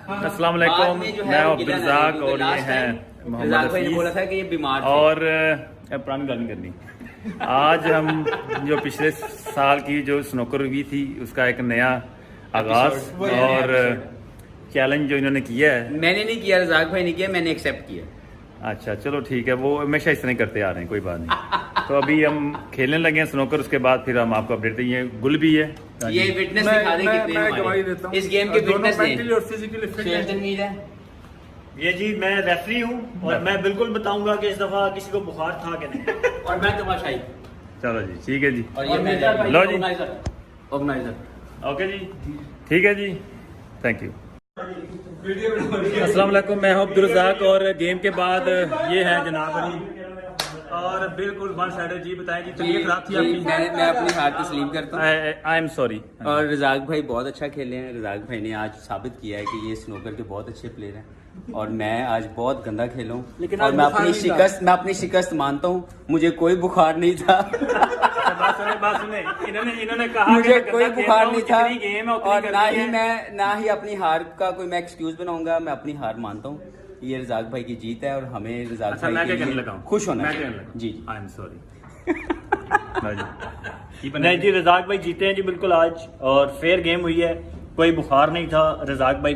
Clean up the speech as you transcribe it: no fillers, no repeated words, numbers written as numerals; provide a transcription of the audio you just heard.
अस्सलाम वालेकुम, मैं अब्दुर्रज़ाक और ये हैं मोहम्मद भाई ने बोला था कि ये बीमार थे। और पुरानी गाल नहीं करनी। आज हम जो पिछले साल की जो स्नोकर हुई थी उसका एक नया आगाज और चैलेंज जो इन्होंने किया है। मैंने नहीं किया, रज़ाक भाई ने किया, मैंने एक्सेप्ट किया। अच्छा चलो ठीक है, वो हमेशा इस तरह करते आ रहे हैं, कोई बात नहीं। तो अभी हम खेलने लगे हैं स्नोकर, उसके बाद फिर हम आपको अपडेट देंगे। गुल भी है, ये विटनेस दिखा दें कितने हमारे इस गेम के विटनेस हैं। ये जी मैं रेफरी हूँ और मैं बिल्कुल बताऊंगा कि इस दफा किसी को बुखार था कि नहीं। और मैं तमाशाई। चलो जी ठीक है जी, और ये मैं लो जी, ऑर्गेनाइजर। ओके जी, ठीक है जी, थैंक यू। अस्सलाम वालेकुम, मैं हूं अब्दुर्रज़ाक और गेम के बाद ये हैं जनाब अली और बिल्कुल वन साइड। जी बताएं जी, तबीयत खराब थी आपकी? मैं अपनी हार तस्लीम करता हूँ। I am sorry. और रज़ाक भाई बहुत अच्छा खेले हैं। रज़ाक भाई ने आज साबित किया है कि ये स्नोकर के बहुत अच्छे प्लेयर हैं और मैं आज बहुत गंदा खेला हूँ। लेकिन और मैं अपनी शिकस्त मानता हूँ। मुझे कोई बुखार नहीं था। बात सुने, इन्होंने कहा मुझे कोई बुखार नहीं था गेम और ना ही अपनी हार का कोई मैं एक्सक्यूज बनाऊंगा। मैं अपनी हार मानता हूँ। ये रज़ाक भाई की जीत है और हमें रज़ाक भाई के लिए खुश होना है। जी आई एम सॉरी। नहीं जी, रज़ाक भाई जीते हैं जी बिल्कुल आज और फेयर गेम हुई है, कोई बुखार नहीं था रज़ाक भाई।